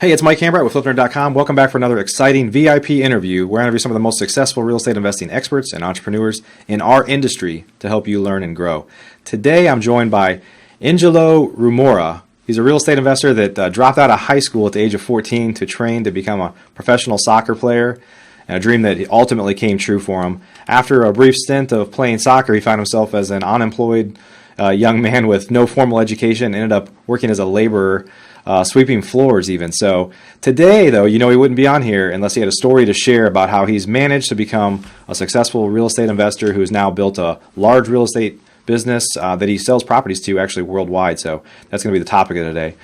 Hey, it's Mike Hambright with FlipNerd.com. Welcome back for another exciting VIP interview. We're interviewing some of the most successful real estate investing experts and entrepreneurs in our industry to help you learn and grow. Today, I'm joined by Engelo Rumora. He's a real estate investor that dropped out of high school at the age of 14 to train to become a professional soccer player, and a dream that ultimately came true for him. After a brief stint of playing soccer, he found himself as an unemployed young man with no formal education, ended up working as a laborer, sweeping floors even. So today, though, he wouldn't be on here unless he had a story to share about how he's managed to become a successful real estate investor who has now built a large real estate business that he sells properties to actually worldwide. So that's going to be the topic of today.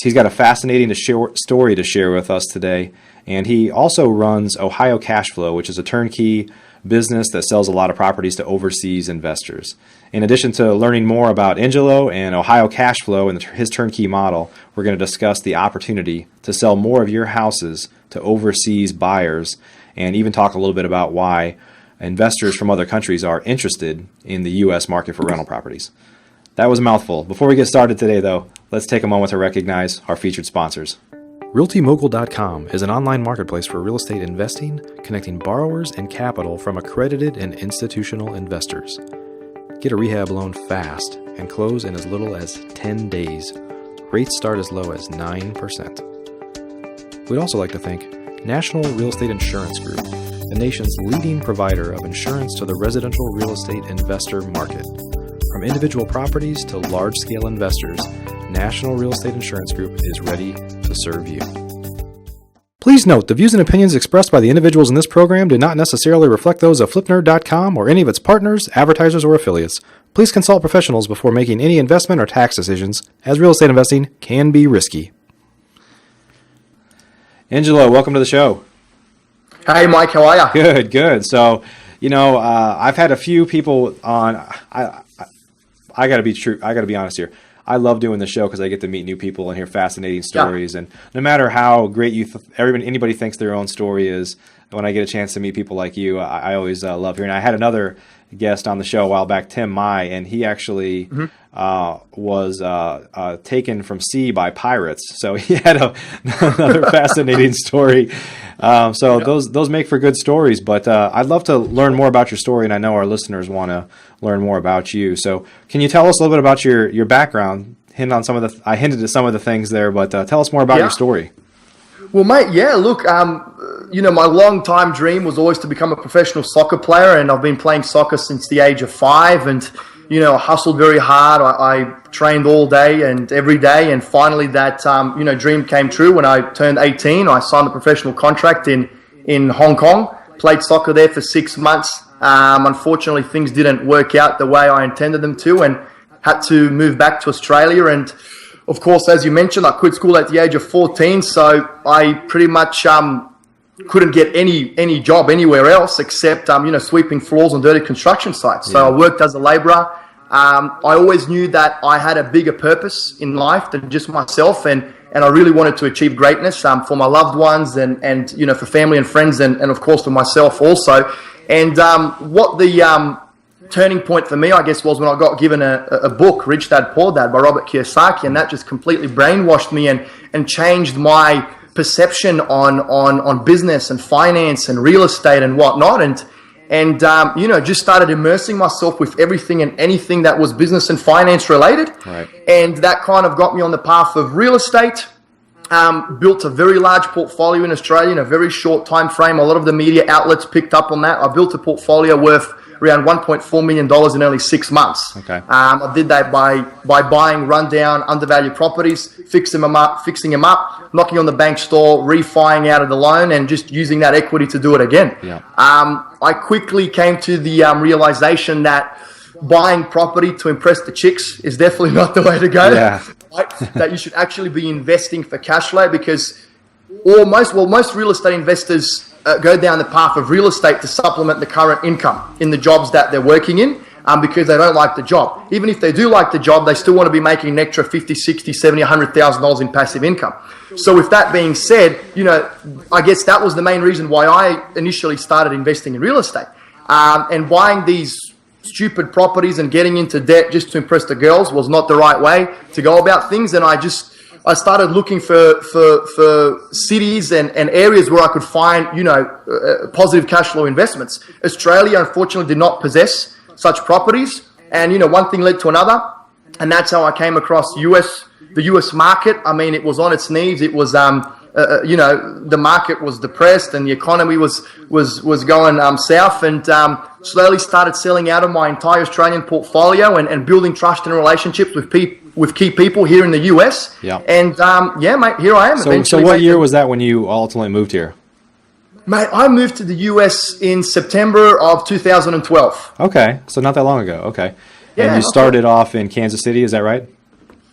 He's got a fascinating story to share with us today. And he also runs Ohio Cash Flow, which is a turnkey business that sells a lot of properties to overseas investors. In addition to learning more about Engelo and Ohio Cash Flow and his turnkey model, we're going to discuss the opportunity to sell more of your houses to overseas buyers, and even talk a little bit about why investors from other countries are interested in the U.S. market for rental properties. That was a mouthful. Before we get started today, though, let's take a moment to recognize our featured sponsors. RealtyMogul.com is an online marketplace for real estate investing, connecting borrowers and capital from accredited and institutional investors. Get a rehab loan fast and close in as little as 10 days. Rates start as low as 9%. We'd also like to thank National Real Estate Insurance Group, the nation's leading provider of insurance to the residential real estate investor market. From individual properties to large-scale investors, National Real Estate Insurance Group is ready to serve you. Please note, the views and opinions expressed by the individuals in this program do not necessarily reflect those of FlipNerd.com or any of its partners, advertisers, or affiliates. Please consult professionals before making any investment or tax decisions, as real estate investing can be risky. Engelo, welcome to the show. Hey, Mike, how are you? Good. So, I've had a few people on. I got to be true. I got to be honest here. I love doing the show because I get to meet new people and hear fascinating stories. Yeah. And no matter how great anybody thinks their own story is, when I get a chance to meet people like you, I always love hearing. I had another guest on the show a while back, Tim Mai, and he actually was taken from sea by pirates. So he had another fascinating story. Those make for good stories. But I'd love to learn more about your story, and I know our listeners want to learn more about you. So can you tell us a little bit about your background? I hinted at some of the things there, but tell us more about your story. Well, mate, look, my long-time dream was always to become a professional soccer player, and I've been playing soccer since the age of 5, and, I hustled very hard. I trained all day and every day, and finally that, dream came true when I turned 18. I signed a professional contract in Hong Kong, played soccer there for 6 months. Unfortunately, things didn't work out the way I intended them to, and had to move back to Australia. And of course, as you mentioned, I quit school at the age of 14, so I pretty much couldn't get any job anywhere else except sweeping floors on dirty construction sites. So I worked as a labourer. I always knew that I had a bigger purpose in life than just myself, and I really wanted to achieve greatness for my loved ones and for family and friends, and of course for myself also. And what the turning point for me, I guess, was when I got given a book, Rich Dad Poor Dad by Robert Kiyosaki, and that just completely brainwashed me and changed my perception on business and finance and real estate and whatnot, and just started immersing myself with everything and anything that was business and finance related. Right. And that kind of got me on the path of real estate. Built a very large portfolio in Australia in a very short time frame. A lot of the media outlets picked up on that. I built a portfolio worth around $1.4 million in only 6 months. Okay. I did that by buying rundown, undervalued properties, fixing them up, knocking on the bank's door, refining out of the loan, and just using that equity to do it again. Yeah. I quickly came to the realization that buying property to impress the chicks is definitely not the way to go. Yeah. Right? That you should actually be investing for cash flow, because most real estate investors go down the path of real estate to supplement the current income in the jobs that they're working in, because they don't like the job. Even if they do like the job, they still want to be making an extra $50, $60, $70, $100,000 in passive income. So with that being said, I guess that was the main reason why I initially started investing in real estate, and buying these stupid properties and getting into debt just to impress the girls was not the right way to go about things. And I started looking for cities and areas where I could find, positive cash flow investments. Australia, unfortunately, did not possess such properties. And, one thing led to another. And that's how I came across the US market. I mean, it was on its knees. It was, the market was depressed and the economy was going south, and slowly started selling out of my entire Australian portfolio and building trust and relationships with key people here in the US. Yeah. And mate, here I am. So what year was that when you ultimately moved here? Mate, I moved to the US in September of 2012. Okay, so not that long ago. Okay. And you started off in Kansas City, is that right?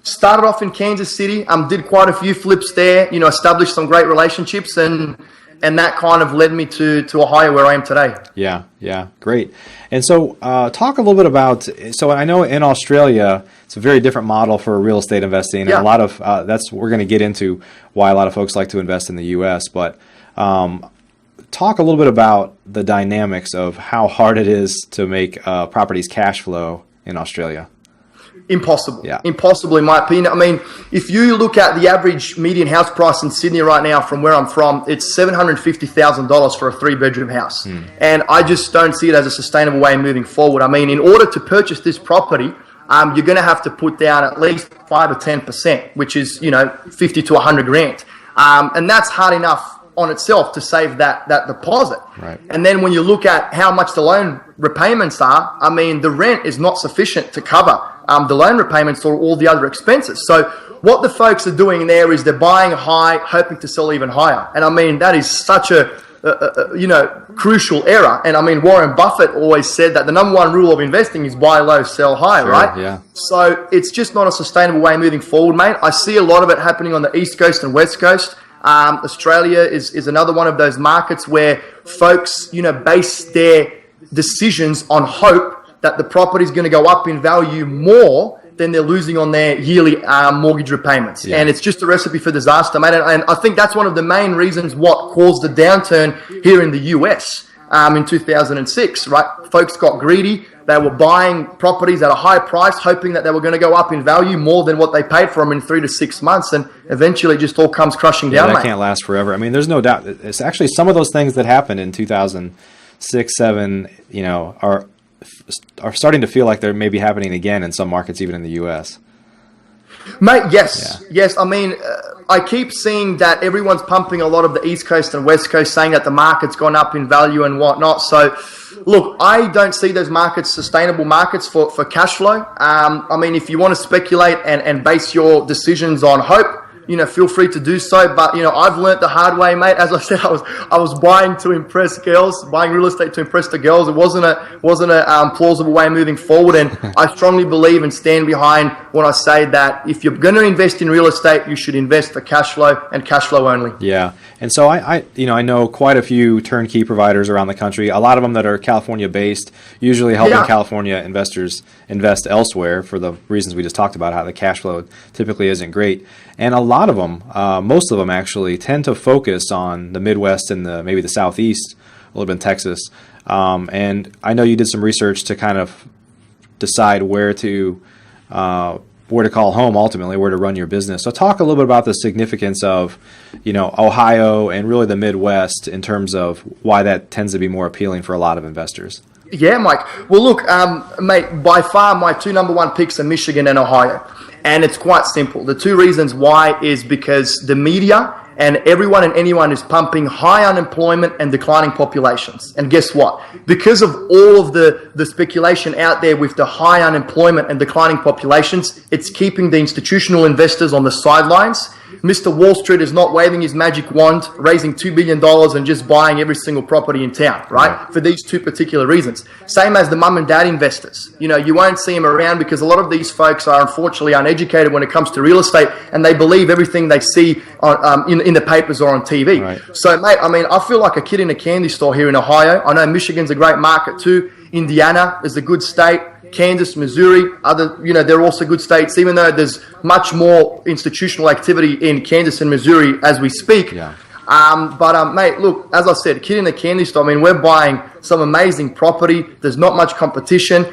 Started off in Kansas City. Did quite a few flips there. Established some great relationships, and that kind of led me to Ohio, where I am today. Yeah, great. And so, talk a little bit about. So, I know in Australia, it's a very different model for real estate investing, and a lot of we're going to get into why a lot of folks like to invest in the U.S. But talk a little bit about the dynamics of how hard it is to make properties cash flow in Australia. Impossible. Yeah. Impossible, in my opinion. I mean, if you look at the average median house price in Sydney right now, from where I'm from, it's $750,000 for a 3-bedroom house. And I just don't see it as a sustainable way of moving forward. I mean, in order to purchase this property, you're going to have to put down at least 5 or 10%, which is, 50 to 100 grand. And that's hard enough on itself to save that deposit. Right. And then when you look at how much the loan repayments are, I mean, the rent is not sufficient to cover the loan repayments or all the other expenses. So what the folks are doing there is they're buying high, hoping to sell even higher. And I mean, that is such a crucial error. And I mean, Warren Buffett always said that the number one rule of investing is buy low, sell high, right? Yeah. So it's just not a sustainable way moving forward, mate. I see a lot of it happening on the East Coast and West Coast. Australia is another one of those markets where folks, base their decisions on hope that the property is going to go up in value more than they're losing on their yearly mortgage repayments. Yeah. And it's just a recipe for disaster, mate. And I think that's one of the main reasons what caused the downturn here in the US in 2006, right? Folks got greedy. They were buying properties at a high price, hoping that they were going to go up in value more than what they paid for them in 3 to 6 months. And eventually it just all comes crushing down, that mate. Can't last forever. I mean, there's no doubt. It's actually some of those things that happened in 2006, 7, are starting to feel like they're maybe happening again in some markets, even in the U.S. Mate, yes. I mean, I keep seeing that everyone's pumping a lot of the East Coast and West Coast, saying that the market's gone up in value and whatnot. So, look, I don't see those markets sustainable markets for cash flow. I mean, if you want to speculate and base your decisions on hope, feel free to do so. But, I've learnt the hard way, mate. As I said, I was buying to impress girls, buying real estate to impress the girls. It wasn't a plausible way of moving forward. And I strongly believe and stand behind when I say that if you're going to invest in real estate, you should invest for cash flow and cash flow only. Yeah. And so I know quite a few turnkey providers around the country, a lot of them that are California based, usually helping California investors invest elsewhere for the reasons we just talked about, how the cash flow typically isn't great. And a lot of them, most of them actually, tend to focus on the Midwest and maybe the Southeast, a little bit in Texas. And I know you did some research to kind of decide where to call home, ultimately, where to run your business. So talk a little bit about the significance of, Ohio and really the Midwest in terms of why that tends to be more appealing for a lot of investors. Yeah, Mike. Well, look, mate, by far my 2 number 1 picks are Michigan and Ohio. And it's quite simple. The 2 reasons why is because the media and everyone and anyone is pumping high unemployment and declining populations. And guess what? Because of all of the speculation out there with the high unemployment and declining populations, it's keeping the institutional investors on the sidelines. Mr. Wall Street is not waving his magic wand, raising $2 billion and just buying every single property in town, right? For these 2 particular reasons. Same as the mum and dad investors. You won't see them around because a lot of these folks are unfortunately uneducated when it comes to real estate, and they believe everything they see on, in the papers or on TV. Right. So, mate, I mean, I feel like a kid in a candy store here in Ohio. I know Michigan's a great market too. Indiana is a good state. Kansas, Missouri, they're also good states, even though there's much more institutional activity in Kansas and Missouri as we speak. Yeah. Mate, look, as I said, kid in a candy store. I mean, we're buying some amazing property. There's not much competition.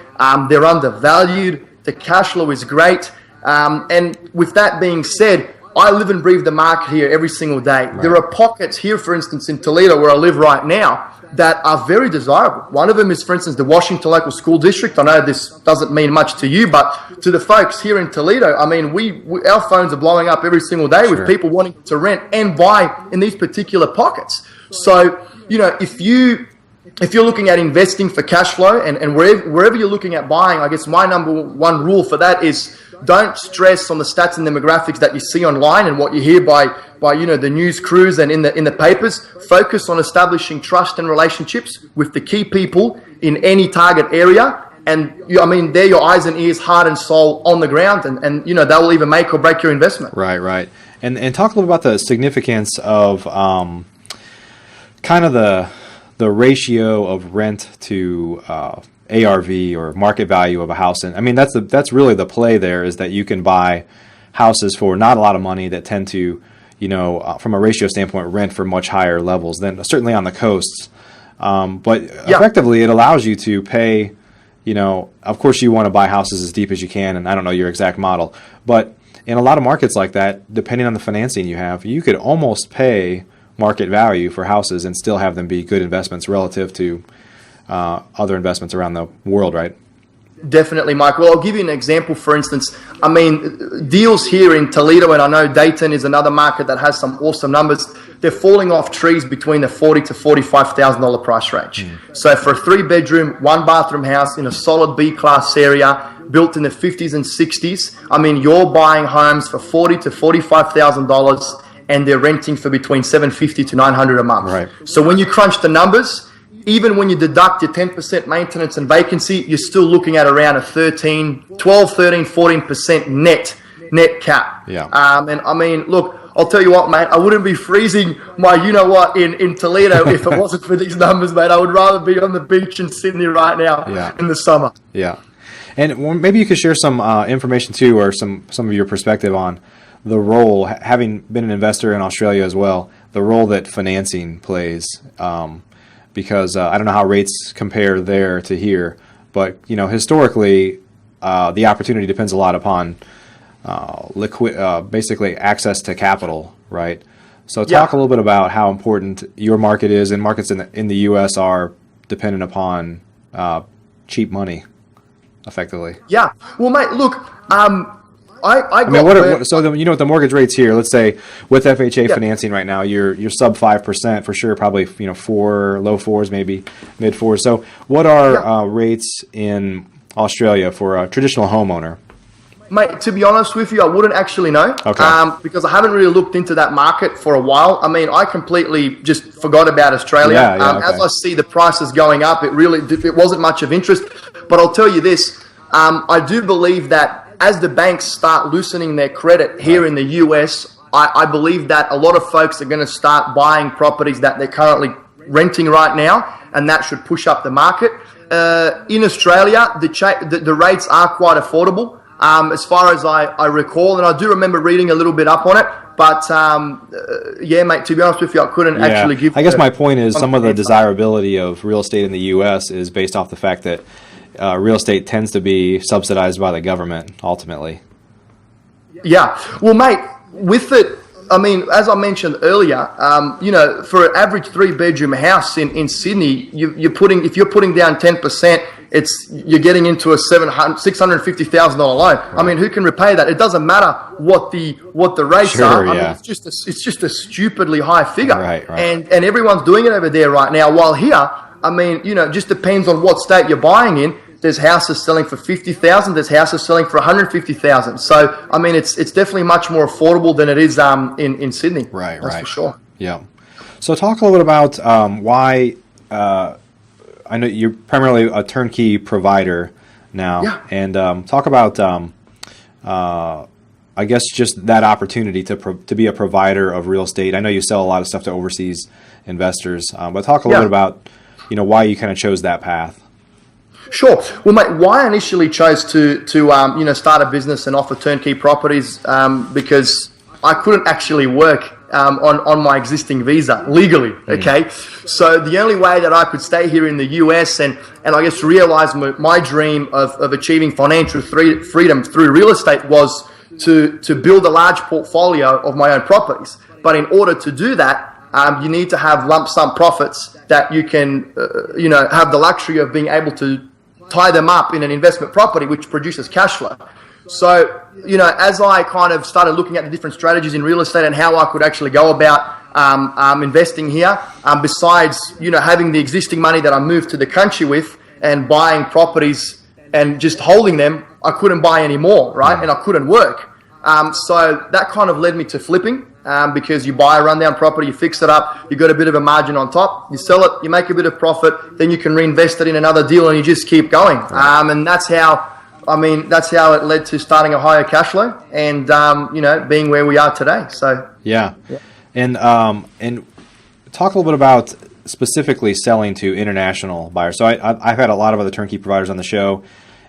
They're undervalued. The cash flow is great. And with that being said, I live and breathe the market here every single day. Right. There are pockets here, for instance, in Toledo, where I live right now, that are very desirable. One of them is, for instance, the Washington Local School District. I know this doesn't mean much to you, but to the folks here in Toledo, I mean, our phones are blowing up every single day with people wanting to rent and buy in these particular pockets. So, you know, if you're looking at investing for cash flow and wherever you're looking at buying, I guess my number one rule for that is don't stress on the stats and demographics that you see online and what you hear by you know, the news crews and in the papers. Focus on establishing trust and relationships with the key people in any target area. And I mean, they're your eyes and ears, heart and soul on the ground, and you know, that will either make or break your investment. Right. And talk a little about the significance of kind of the ratio of rent to ARV or market value of a house. And I mean, that's really the play there, is that you can buy houses for not a lot of money that tend to, you know, from a ratio standpoint, rent for much higher levels than certainly on the coasts. But effectively, it allows you to pay, you know, of course you want to buy houses as deep as you can, and I don't know your exact model, but in a lot of markets like that, depending on the financing you have, you could almost pay market value for houses and still have them be good investments relative to other investments around the world, right? Definitely, Mike. Well, I'll give you an example. For instance, I mean, deals here in Toledo, and I know Dayton is another market that has some awesome numbers. They're falling off trees between the $40,000 to $45,000 price range. So for a 3-bedroom, 1-bathroom house in a solid B-class area, built in the 50s and 60s, I mean, you're buying homes for $40,000 to $45,000, and they're renting for between $750 to $900 a month. Right. So when you crunch the numbers, even when you deduct your 10% maintenance and vacancy, you're still looking at around a 14% net cap. Yeah. And I mean, look, I'll tell you what, mate, I wouldn't be freezing my you-know-what in Toledo if it wasn't for these numbers, mate. I would rather be on the beach in Sydney right now in the summer. Yeah. And maybe you could share some information, too, or some of your perspective on the role, having been an investor in Australia as well, the role that financing plays. Because I don't know how rates compare there to here, but you know, historically, the opportunity depends a lot upon basically access to capital, right? So talk a little bit about how important your market is, and markets in the U.S. are dependent upon cheap money, effectively. Yeah. Well, mate, look. I mean, you know, what the mortgage rates here, let's say with FHA financing right now, you're sub 5% for sure, probably, you know, low 4s, maybe mid 4s. So what are rates in Australia for a traditional homeowner? Mate, to be honest with you, I wouldn't actually know. Okay. Because I haven't really looked into that market for a while. I mean, I completely just forgot about Australia. As I see the prices going up, it wasn't much of interest. But I'll tell you this, I do believe that as the banks start loosening their credit here in the US, I believe that a lot of folks are going to start buying properties that they're currently renting right now, and that should push up the market. In Australia, the rates are quite affordable, as far as I recall, and I do remember reading a little bit up on it. But yeah, mate, to be honest with you, I couldn't actually give. I guess my point is some of the desirability of real estate in the US is based off the fact that real estate tends to be subsidized by the government, ultimately. Yeah. Well, mate, with it, I mean, as I mentioned earlier, you know, for an average 3-bedroom house in Sydney, if you're putting down 10%, you're getting into a $650,000 loan. Right. I mean, who can repay that? It doesn't matter what the rates are. I mean, it's just a stupidly high figure. Right. And everyone's doing it over there right now. While here, I mean, you know, it just depends on what state you're buying in. There's houses selling for $50,000. There's houses selling for $150,000. So, I mean, it's definitely much more affordable than it is in Sydney. Right. That's for sure. Yeah. So, talk a little bit about why. I know you're primarily a turnkey provider now, and talk about. I guess just that opportunity to be a provider of real estate. I know you sell a lot of stuff to overseas investors, but talk a little bit about, you know, why you kind of chose that path. Sure. Well, mate, why I initially chose to you know, start a business and offer turnkey properties, because I couldn't actually work on my existing visa legally. Okay, so the only way that I could stay here in the US and I guess realize my dream of achieving financial freedom through real estate was to build a large portfolio of my own properties. But in order to do that, you need to have lump sum profits that you can, have the luxury of being able to tie them up in an investment property which produces cash flow. So, as I kind of started looking at the different strategies in real estate and how I could actually go about investing here, besides, having the existing money that I moved to the country with and buying properties and just holding them, I couldn't buy any more, right? And I couldn't work. So that kind of led me to flipping. Because you buy a rundown property, you fix it up, you got a bit of a margin on top, you sell it, you make a bit of profit, then you can reinvest it in another deal and you just keep going. And that's how it led to starting a higher cash flow and, being where we are today. So yeah. And talk a little bit about specifically selling to international buyers. So I've had a lot of other turnkey providers on the show,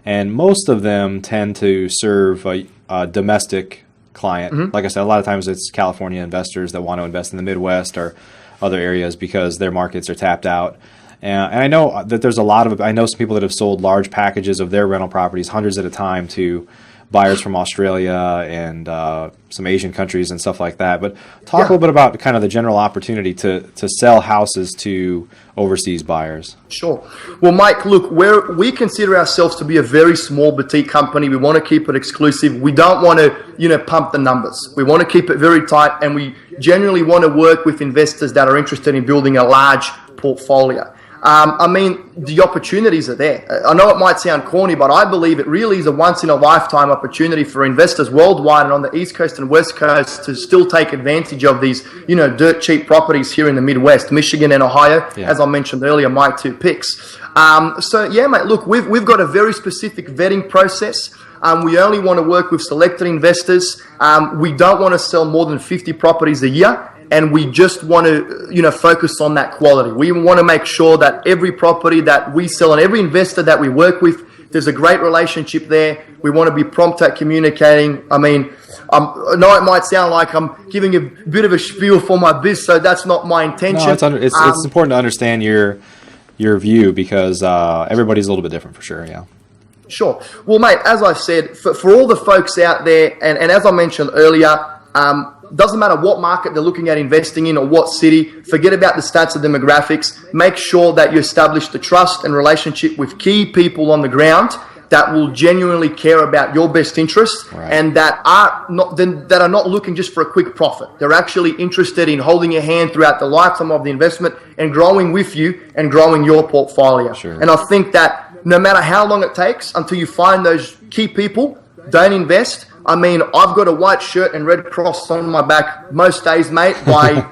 and most of them tend to serve a domestic client. Like I said, a lot of times it's California investors that want to invest in the Midwest or other areas because their markets are tapped out. And I know that I know some people that have sold large packages of their rental properties, hundreds at a time, to buyers from Australia and some Asian countries and stuff like that. But talk a little bit about kind of the general opportunity to sell houses to overseas buyers. Sure. Well, Mike, look, we consider ourselves to be a very small boutique company. We want to keep it exclusive. We don't want to, pump the numbers. We want to keep it very tight, and we generally want to work with investors that are interested in building a large portfolio. The opportunities are there. I know it might sound corny, but I believe it really is a once-in-a-lifetime opportunity for investors worldwide and on the East Coast and West Coast to still take advantage of these, dirt cheap properties here in the Midwest, Michigan and Ohio, as I mentioned earlier, my two picks. Mate, look, we've got a very specific vetting process. We only want to work with selected investors. We don't want to sell more than 50 properties a year. And we just want to, focus on that quality. We want to make sure that every property that we sell and every investor that we work with, there's a great relationship there. We want to be prompt at communicating. I know it might sound like I'm giving a bit of a spiel for my biz, so that's not my intention. No, it's important to understand your view because everybody's a little bit different for sure, yeah. Sure. Well, mate, as I said, for all the folks out there, and as I mentioned earlier, doesn't matter what market they're looking at investing in or what city, forget about the stats or demographics. Make sure that you establish the trust and relationship with key people on the ground that will genuinely care about your best interests, and that are not looking just for a quick profit. They're actually interested in holding your hand throughout the lifetime of the investment and growing with you and growing your portfolio. Sure. And I think that no matter how long it takes until you find those key people, don't invest. I've got a white shirt and red cross on my back most days, mate. I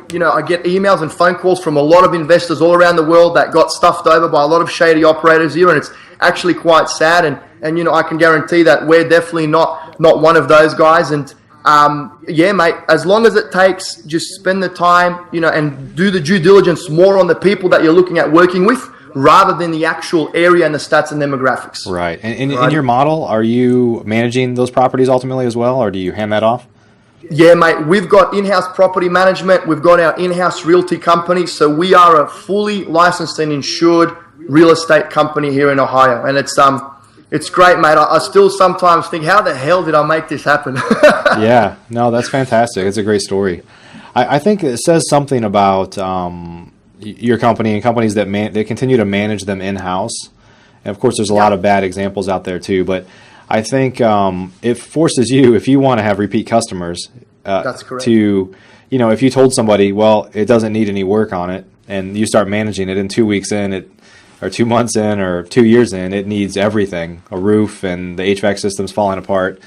get emails and phone calls from a lot of investors all around the world that got stuffed over by a lot of shady operators here, and it's actually quite sad. And I can guarantee that we're definitely not one of those guys. And mate, as long as it takes, just spend the time, and do the due diligence more on the people that you're looking at working with, rather than the actual area and the stats and demographics. Right. And in your model, are you managing those properties ultimately as well, or do you hand that off? Yeah, mate, we've got in-house property management. We've got our in-house realty company. So we are a fully licensed and insured real estate company here in Ohio. And it's great, mate. I still sometimes think, how the hell did I make this happen? Yeah, no, that's fantastic. It's a great story. I think it says something about your company and companies that they continue to manage them in-house. And of course, there's a lot of bad examples out there too. But I think it forces you, if you want to have repeat customers, that's correct. To, if you told somebody, well, it doesn't need any work on it, and you start managing it, in 2 weeks in, or 2 months in, or 2 years in, it needs everything, a roof and the HVAC system's falling apart,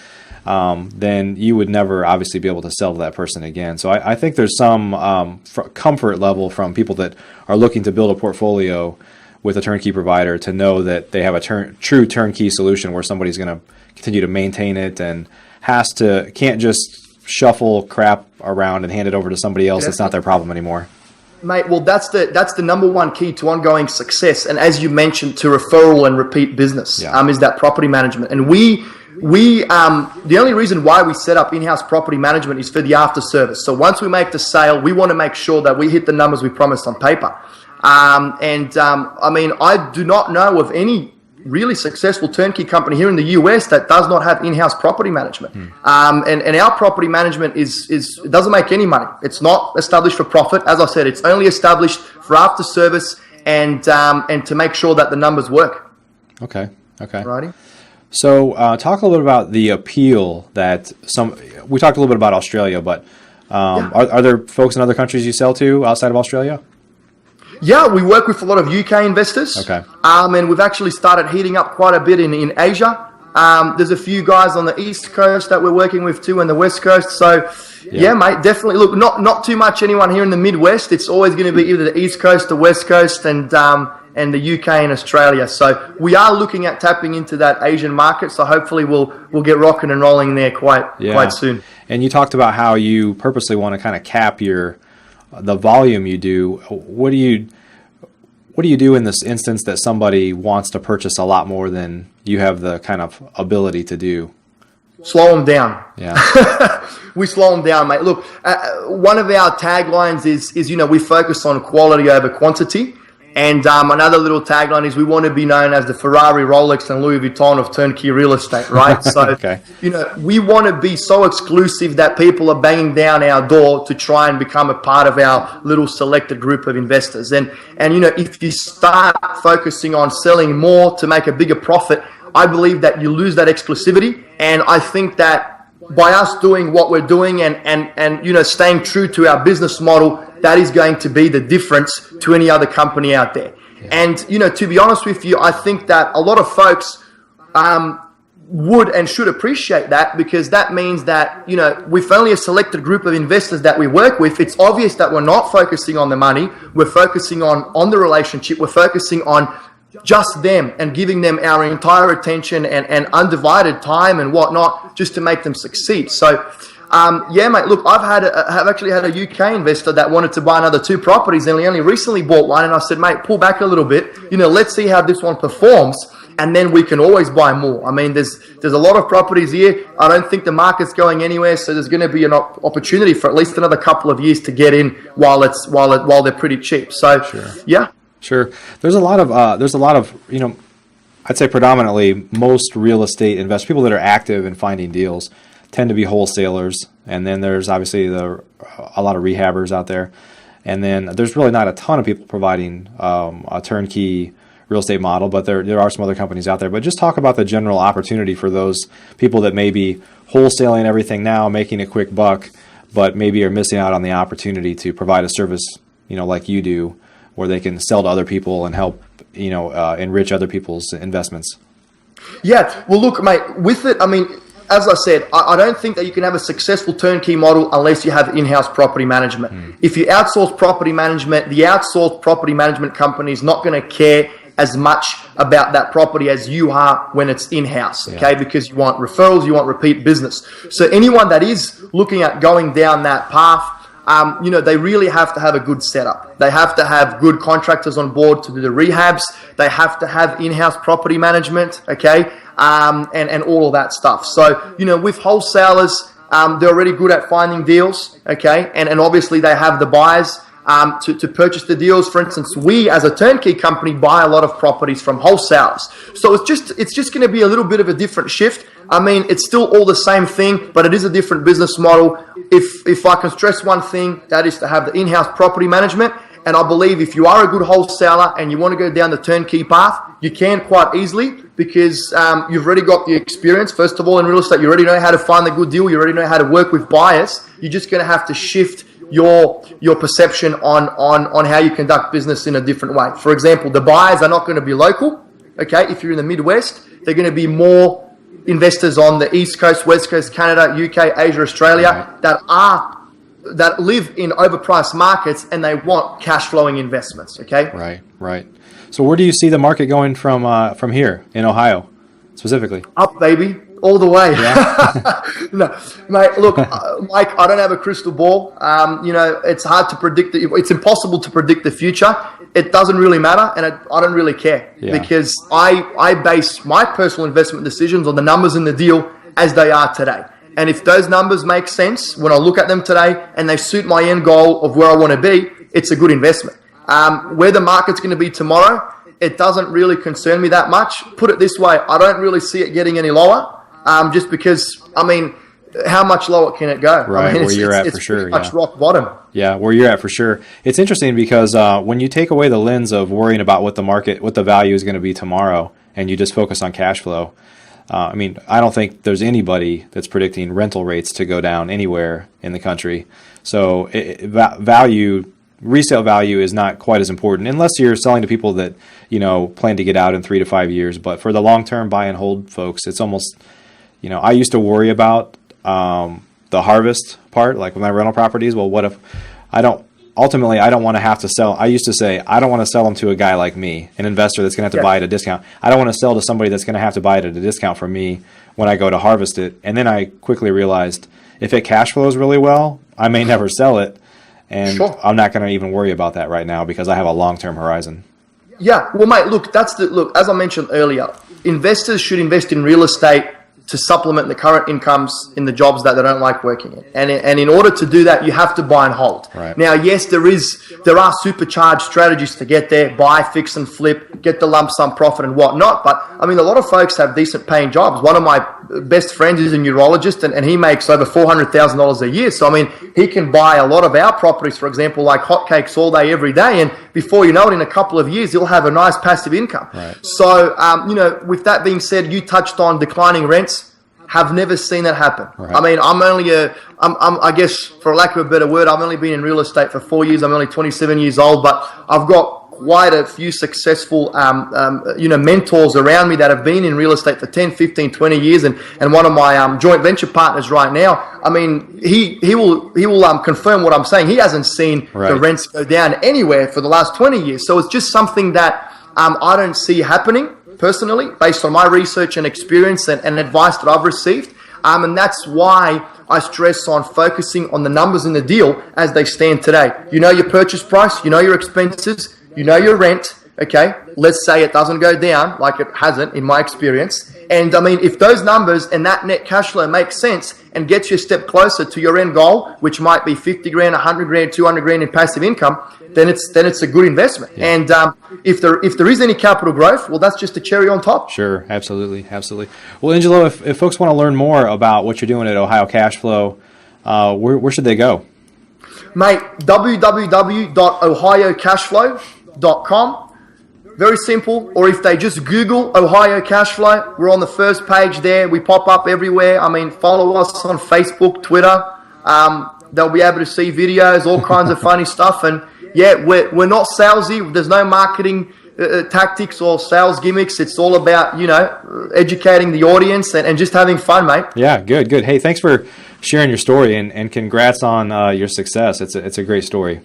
then you would never obviously be able to sell to that person again. So I think there's some comfort level from people that are looking to build a portfolio with a turnkey provider to know that they have a true turnkey solution where somebody's going to continue to maintain it and can't just shuffle crap around and hand it over to somebody else. It's not their problem anymore. Mate, well, that's the number one key to ongoing success. And as you mentioned, to referral and repeat business, is that property management. And we The only reason why we set up in-house property management is for the after service. So once we make the sale, we want to make sure that we hit the numbers we promised on paper. I mean, I do not know of any really successful turnkey company here in the US that does not have in-house property management. And our property management it doesn't make any money. It's not established for profit. As I said, it's only established for after service and to make sure that the numbers work. Okay. Righty. So talk a little bit about the appeal that we talked a little bit about Australia, but are there folks in other countries you sell to outside of Australia? Yeah, we work with a lot of UK investors. Okay. And we've actually started heating up quite a bit in Asia. There's a few guys on the East Coast that we're working with too, and the West Coast. So, yeah, mate, definitely. Look, not too much anyone here in the Midwest. It's always going to be either the East Coast, the West Coast, and the UK and Australia. So we are looking at tapping into that Asian market. So hopefully we'll get rocking and rolling there quite soon. And you talked about how you purposely want to kind of cap the volume you do. What do you do in this instance that somebody wants to purchase a lot more than you have the kind of ability to do? Slow them down. Yeah. We slow them down, mate. Look, one of our taglines is we focus on quality over quantity. And another little tagline is we want to be known as the Ferrari, Rolex, and Louis Vuitton of turnkey real estate, right? So, okay. We want to be so exclusive that people are banging down our door to try and become a part of our little selected group of investors. And if you start focusing on selling more to make a bigger profit, I believe that you lose that exclusivity. And I think that by us doing what we're doing and staying true to our business model, that is going to be the difference to any other company out there. Yeah. And, to be honest with you, I think that a lot of folks would and should appreciate that, because that means that, with only a selected group of investors that we work with, it's obvious that we're not focusing on the money. We're focusing on the relationship. We're focusing on just them and giving them our entire attention and undivided time and whatnot, just to make them succeed. So, yeah, mate, look, I've actually had a UK investor that wanted to buy another 2 properties, and he only recently bought one. And I said, mate, pull back a little bit. Let's see how this one performs, and then we can always buy more. I mean, there's a lot of properties here. I don't think the market's going anywhere, so there's going to be an opportunity for at least another couple of years to get in while they're pretty cheap. So, sure. Yeah. Sure. There's a lot of I'd say predominantly most real estate investors, people that are active in finding deals, tend to be wholesalers, and then there's obviously a lot of rehabbers out there, and then there's really not a ton of people providing a turnkey real estate model, but there are some other companies out there. But just talk about the general opportunity for those people that may be wholesaling everything now, making a quick buck, but maybe are missing out on the opportunity to provide a service, like you do, where they can sell to other people and help, enrich other people's investments. Yeah, well, look, mate, with it, I mean, as I said, I don't think that you can have a successful turnkey model unless you have in-house property management. If you outsource property management, the outsourced property management company is not going to care as much about that property as you are when it's in-house, okay? Because you want referrals, you want repeat business. So anyone that is looking at going down that path, they really have to have a good setup. They have to have good contractors on board to do the rehabs. They have to have in-house property management, okay? And all of that stuff. So, with wholesalers, they're already good at finding deals, okay? And obviously they have the buyers to purchase the deals. For instance, we as a turnkey company buy a lot of properties from wholesalers. So it's just going to be a little bit of a different shift. I mean, it's still all the same thing, but it is a different business model. If I can stress one thing, that is to have the in-house property management. And I believe if you are a good wholesaler and you want to go down the turnkey path, you can quite easily, because you've already got the experience. First of all, in real estate, you already know how to find the good deal. You already know how to work with buyers. You're just going to have to shift your perception on how you conduct business in a different way. For example, the buyers are not going to be local. Okay, if you're in the Midwest, they're going to be more investors on the East Coast, West Coast, Canada, UK, Asia, Australia, that live in overpriced markets, and they want cash flowing investments. Okay. Right. So where do you see the market going from here in Ohio, specifically? Up, baby, all the way. Yeah. No, mate. Look, Mike, I don't have a crystal ball. It's hard to predict. It's impossible to predict the future. it doesn't really matter, and I don't really care because I base my personal investment decisions on the numbers in the deal as they are today. And if those numbers make sense when I look at them today and they suit my end goal of where I want to be, it's a good investment. Where the market's going to be tomorrow, it doesn't really concern me that much. Put it this way, I don't really see it getting any lower, just because, I mean, how much lower can it go? Right, I mean, where you're at for sure. It's much rock bottom. Yeah, where you're at for sure. It's interesting because when you take away the lens of worrying about what the value is going to be tomorrow, and you just focus on cash flow, I mean, I don't think there's anybody that's predicting rental rates to go down anywhere in the country. So resale value is not quite as important unless you're selling to people that, plan to get out in 3 to 5 years. But for the long-term buy and hold folks, it's almost, I used to worry about the harvest part, like with my rental properties. Well, what if I don't want to have to sell? I used to say, I don't want to sell them to a guy like me, an investor that's going to have to buy it at a discount. I don't want to sell to somebody that's going to have to buy it at a discount from me when I go to harvest it. And then I quickly realized if it cash flows really well, I may never sell it. And I'm not going to even worry about that right now because I have a long-term horizon. Yeah, well, mate, look, as I mentioned earlier, investors should invest in real estate to supplement the current incomes in the jobs that they don't like working in. And in order to do that, you have to buy and hold. Right. Now, yes, there are supercharged strategies to get there, buy, fix and flip, get the lump sum profit and whatnot. But I mean, a lot of folks have decent paying jobs. One of my best friends is a neurologist and he makes over $400,000 a year. So, I mean, he can buy a lot of our properties, for example, like hotcakes all day, every day. And before you know it, in a couple of years, he'll have a nice passive income. Right. So, with that being said, you touched on declining rents. Have never seen that happen. Right. I mean, I guess for lack of a better word, I've only been in real estate for 4 years. I'm only 27 years old, but I've got quite a few successful, mentors around me that have been in real estate for 10, 15, 20 years. And one of my joint venture partners right now, I mean, he will confirm what I'm saying. He hasn't seen the rents go down anywhere for the last 20 years. So it's just something that I don't see happening personally, based on my research and experience and advice that I've received. And that's why I stress on focusing on the numbers in the deal as they stand today. You know your purchase price, you know your expenses, you know your rent. Okay, let's say it doesn't go down like it hasn't in my experience. And I mean, if those numbers and that net cash flow makes sense and gets you a step closer to your end goal, which might be 50 grand, 100 grand, 200 grand in passive income, then it's a good investment. Yeah. And if there is any capital growth, well, that's just a cherry on top. Sure, absolutely. Well, Engelo, if folks want to learn more about what you're doing at Ohio Cashflow, where should they go? Mate, www.ohiocashflow.com. Very simple. Or if they just Google Ohio Cashflow, we're on the first page there. We pop up everywhere. I mean, follow us on Facebook, Twitter. They'll be able to see videos, all kinds of funny stuff. And yeah, we're not salesy. There's no marketing tactics or sales gimmicks. It's all about, educating the audience and just having fun, mate. Yeah, good. Hey, thanks for sharing your story and congrats on your success. It's a great story.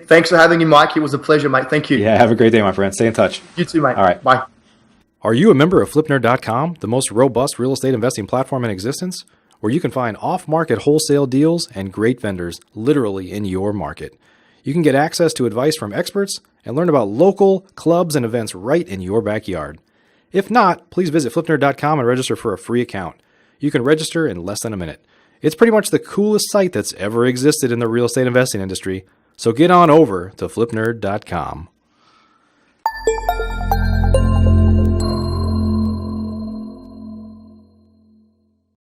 Thanks for having me, Mike. It was a pleasure, mate. Thank you. Yeah, have a great day, my friend. Stay in touch. You too, mate. All right. Bye. Are you a member of FlipNerd.com, the most robust real estate investing platform in existence, where you can find off-market wholesale deals and great vendors literally in your market? You can get access to advice from experts and learn about local clubs and events right in your backyard. If not, please visit FlipNerd.com and register for a free account. You can register in less than a minute. It's pretty much the coolest site that's ever existed in the real estate investing industry. So get on over to FlipNerd.com.